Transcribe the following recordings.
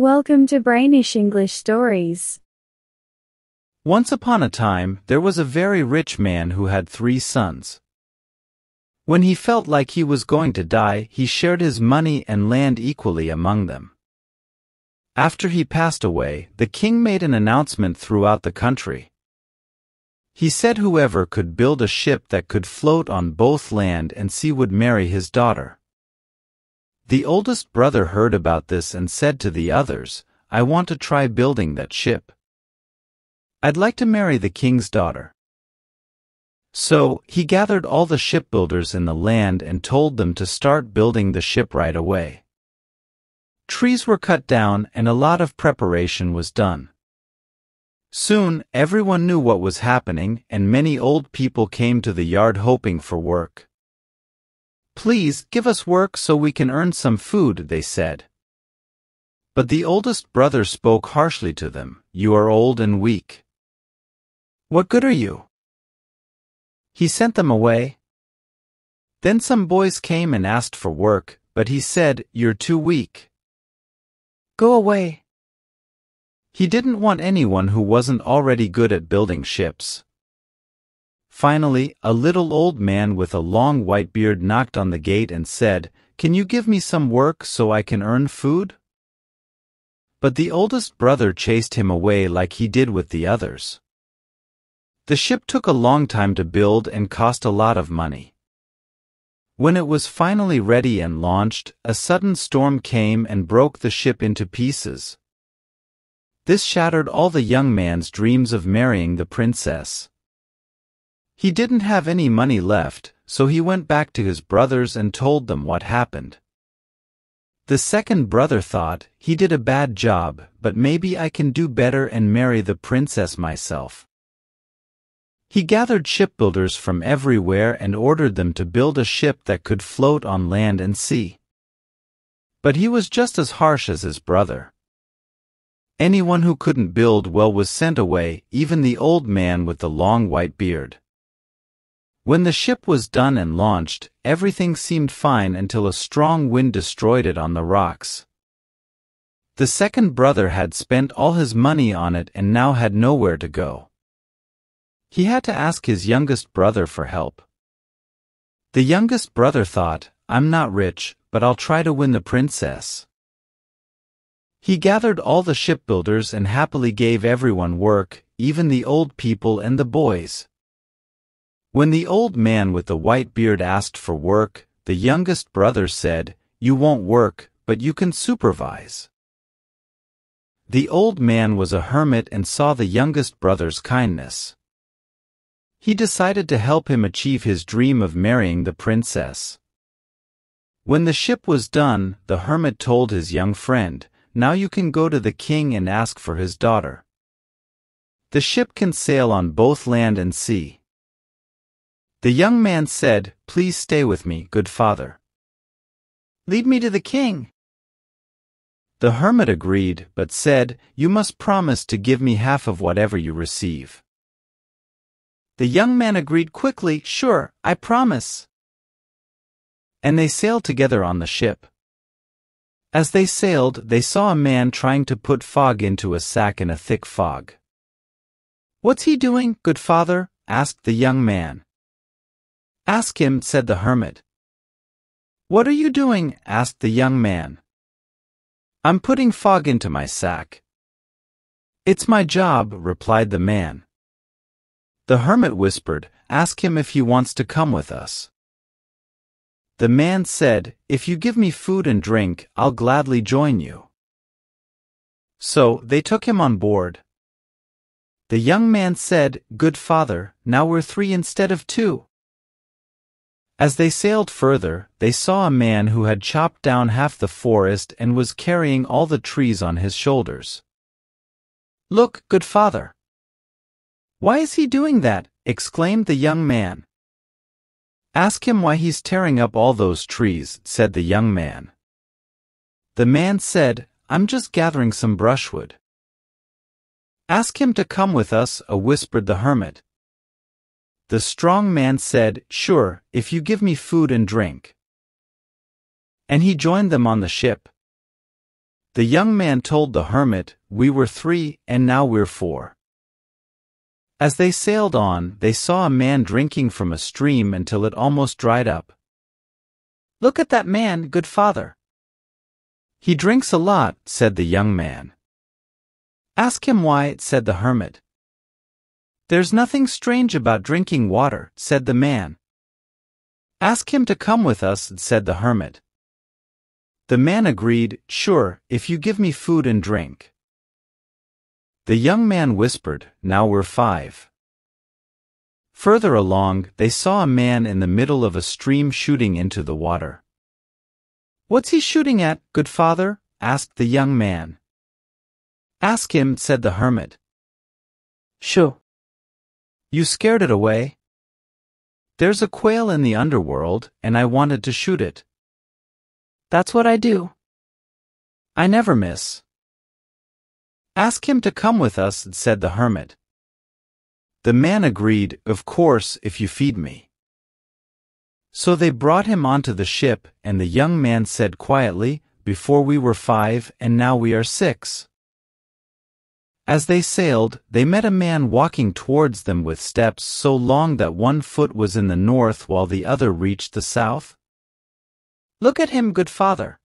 Welcome to Brainish English Stories. Once upon a time, there was a very rich man who had 3 sons. When he felt like he was going to die, he shared his money and land equally among them. After he passed away, the king made an announcement throughout the country. He said whoever could build a ship that could float on both land and sea would marry his daughter. The oldest brother heard about this and said to the others, "I want to try building that ship. I'd like to marry the king's daughter." So, he gathered all the shipbuilders in the land and told them to start building the ship right away. Trees were cut down and a lot of preparation was done. Soon, everyone knew what was happening and many old people came to the yard hoping for work. "Please, give us work so we can earn some food," they said. But the oldest brother spoke harshly to them, "You are old and weak. What good are you?" He sent them away. Then some boys came and asked for work, but he said, "You're too weak. Go away." He didn't want anyone who wasn't already good at building ships. Finally, a little old man with a long white beard knocked on the gate and said, "Can you give me some work so I can earn food?" But the oldest brother chased him away like he did with the others. The ship took a long time to build and cost a lot of money. When it was finally ready and launched, a sudden storm came and broke the ship into pieces. This shattered all the young man's dreams of marrying the princess. He didn't have any money left, so he went back to his brothers and told them what happened. The second brother thought, "He did a bad job, but maybe I can do better and marry the princess myself." He gathered shipbuilders from everywhere and ordered them to build a ship that could float on land and sea. But he was just as harsh as his brother. Anyone who couldn't build well was sent away, even the old man with the long white beard. When the ship was done and launched, everything seemed fine until a strong wind destroyed it on the rocks. The second brother had spent all his money on it and now had nowhere to go. He had to ask his youngest brother for help. The youngest brother thought, "I'm not rich, but I'll try to win the princess." He gathered all the shipbuilders and happily gave everyone work, even the old people and the boys. When the old man with the white beard asked for work, the youngest brother said, "You won't work, but you can supervise." The old man was a hermit and saw the youngest brother's kindness. He decided to help him achieve his dream of marrying the princess. When the ship was done, the hermit told his young friend, "Now you can go to the king and ask for his daughter. The ship can sail on both land and sea." The young man said, "Please stay with me, good father. Lead me to the king." The hermit agreed, but said, "You must promise to give me half of whatever you receive." The young man agreed quickly, "Sure, I promise." And they sailed together on the ship. As they sailed, they saw a man trying to put fog into a sack in a thick fog. "What's he doing, good father?" asked the young man. "Ask him," said the hermit. "What are you doing?" asked the young man. "I'm putting fog into my sack." "It's my job," replied the man. The hermit whispered, "Ask him if he wants to come with us." The man said, "If you give me food and drink, I'll gladly join you." So, they took him on board. The young man said, "Good father, now we're 3 instead of 2. As they sailed further, they saw a man who had chopped down half the forest and was carrying all the trees on his shoulders. "Look, good father." "Why is he doing that?" exclaimed the young man. "Ask him why he's tearing up all those trees," said the young man. The man said, "I'm just gathering some brushwood." "Ask him to come with us," whispered the hermit. The strong man said, "Sure, if you give me food and drink." And he joined them on the ship. The young man told the hermit, "We were 3, and now we're 4. As they sailed on, they saw a man drinking from a stream until it almost dried up. "Look at that man, good father. He drinks a lot," said the young man. "Ask him why," said the hermit. "There's nothing strange about drinking water," said the man. "Ask him to come with us," said the hermit. The man agreed, "Sure, if you give me food and drink." The young man whispered, "Now we're 5. Further along, they saw a man in the middle of a stream shooting into the water. "What's he shooting at, good father?" asked the young man. "Ask him," said the hermit. "Shoo. You scared it away?" "There's a quail in the underworld, and I wanted to shoot it." "That's what I do. I never miss." "Ask him to come with us," said the hermit. The man agreed, "Of course, if you feed me." So they brought him onto the ship, and the young man said quietly, "Before we were 5, and now we are 6. As they sailed, they met a man walking towards them with steps so long that one foot was in the north while the other reached the south. "Look at him, good father.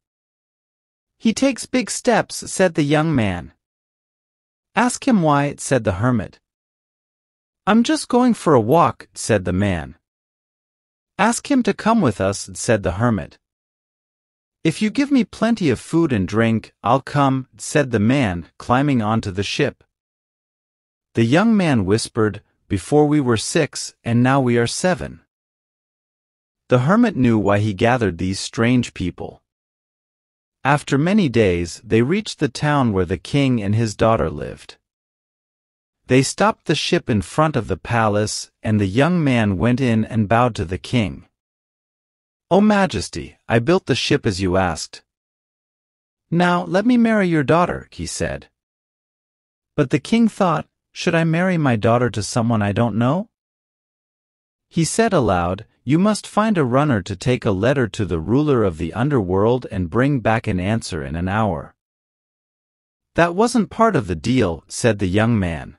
He takes big steps," said the young man. "Ask him why," said the hermit. "I'm just going for a walk," said the man. "Ask him to come with us," said the hermit. "If you give me plenty of food and drink, I'll come," said the man, climbing onto the ship. The young man whispered, "Before we were 6, and now we are 7. The hermit knew why he gathered these strange people. After many days, they reached the town where the king and his daughter lived. They stopped the ship in front of the palace, and the young man went in and bowed to the king. "O Majesty, I built the ship as you asked. Now let me marry your daughter," he said. But the king thought, "Should I marry my daughter to someone I don't know?" He said aloud, "You must find a runner to take a letter to the ruler of the underworld and bring back an answer in an hour." "That wasn't part of the deal," said the young man.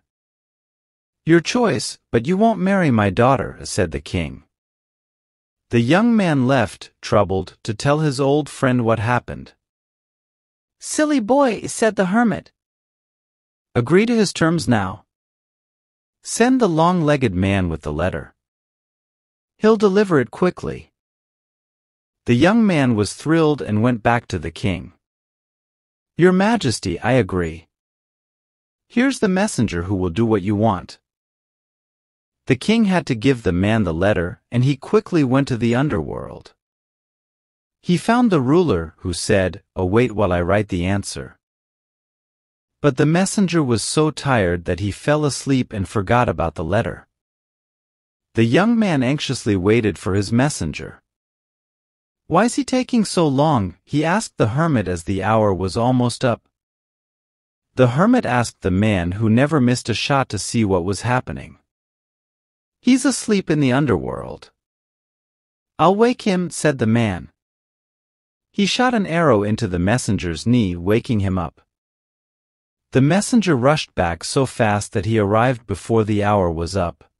"Your choice, but you won't marry my daughter," said the king. The young man left, troubled, to tell his old friend what happened. "Silly boy," said the hermit. "Agree to his terms now. Send the long-legged man with the letter. He'll deliver it quickly." The young man was thrilled and went back to the king. "Your Majesty, I agree. Here's the messenger who will do what you want." The king had to give the man the letter, and he quickly went to the underworld. He found the ruler, who said, "Oh, wait while I write the answer." But the messenger was so tired that he fell asleep and forgot about the letter. The young man anxiously waited for his messenger. "Why's he taking so long?" he asked the hermit as the hour was almost up. The hermit asked the man who never missed a shot to see what was happening. "He's asleep in the underworld." "I'll wake him," said the man. He shot an arrow into the messenger's knee, waking him up. The messenger rushed back so fast that he arrived before the hour was up.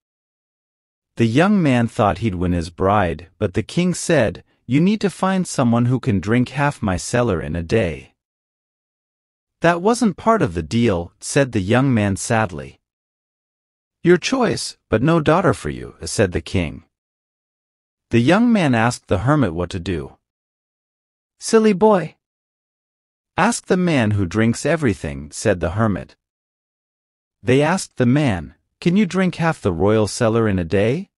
The young man thought he'd win his bride, but the king said, "You need to find someone who can drink half my cellar in a day." "That wasn't part of the deal," said the young man sadly. "Your choice, but no daughter for you," said the king. The young man asked the hermit what to do. "Silly boy. Ask the man who drinks everything," said the hermit. They asked the man, "Can you drink half the royal cellar in a day?"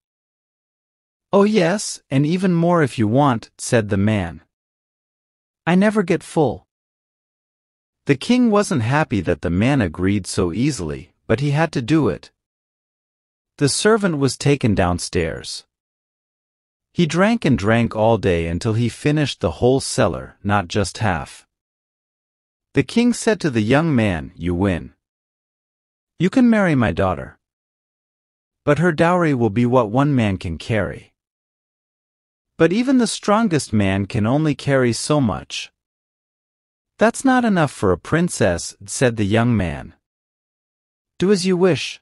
"Oh yes, and even more if you want," said the man. "I never get full." The king wasn't happy that the man agreed so easily, but he had to do it. The servant was taken downstairs. He drank and drank all day until he finished the whole cellar, not just half. The king said to the young man, "You win. You can marry my daughter. But her dowry will be what one man can carry. But even the strongest man can only carry so much. "That's not enough for a princess," said the young man. "Do as you wish."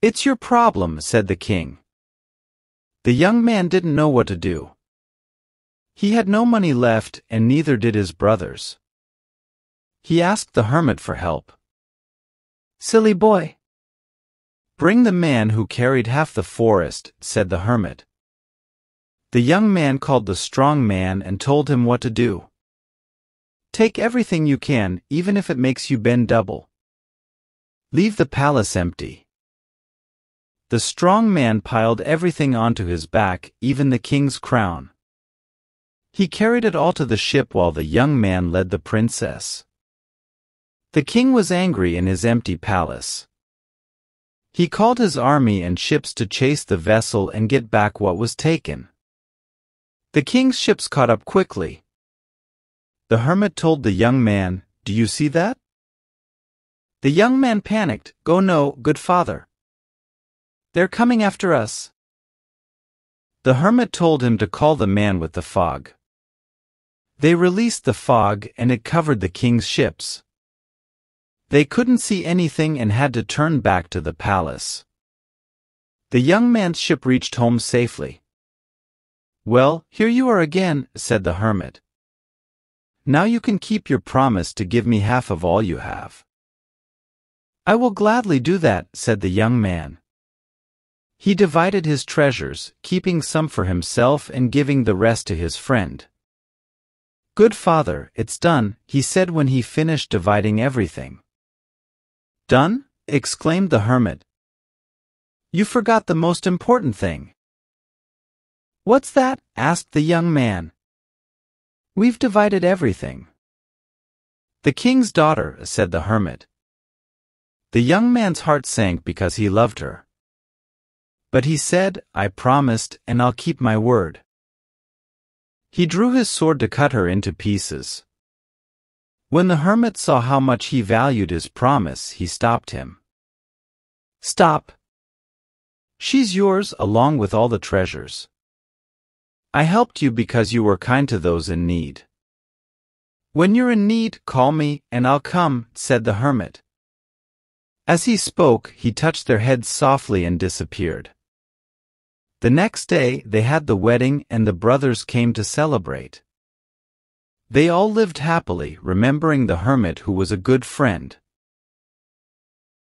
"It's your problem," said the king. The young man didn't know what to do. He had no money left, and neither did his brothers. He asked the hermit for help. "Silly boy! Bring the man who carried half the forest," said the hermit. The young man called the strong man and told him what to do. "Take everything you can, even if it makes you bend double. Leave the palace empty." The strong man piled everything onto his back, even the king's crown. He carried it all to the ship while the young man led the princess. The king was angry in his empty palace. He called his army and ships to chase the vessel and get back what was taken. The king's ships caught up quickly. The hermit told the young man, "Do you see that?" The young man panicked. "Go no, good father. They're coming after us." The hermit told him to call the man with the fog. They released the fog and it covered the king's ships. They couldn't see anything and had to turn back to the palace. The young man's ship reached home safely. "Well, here you are again," said the hermit. "Now you can keep your promise to give me half of all you have." "I will gladly do that," said the young man. He divided his treasures, keeping some for himself and giving the rest to his friend. "Good father, it's done," he said when he finished dividing everything. "Done?" exclaimed the hermit. "You forgot the most important thing." "What's that?" asked the young man. "We've divided everything." "The king's daughter," said the hermit. The young man's heart sank because he loved her. But he said, "I promised, and I'll keep my word." He drew his sword to cut her into pieces. When the hermit saw how much he valued his promise, he stopped him. "Stop. She's yours along with all the treasures. I helped you because you were kind to those in need. When you're in need, call me, and I'll come," said the hermit. As he spoke, he touched their heads softly and disappeared. The next day, they had the wedding and the brothers came to celebrate. They all lived happily, remembering the hermit who was a good friend.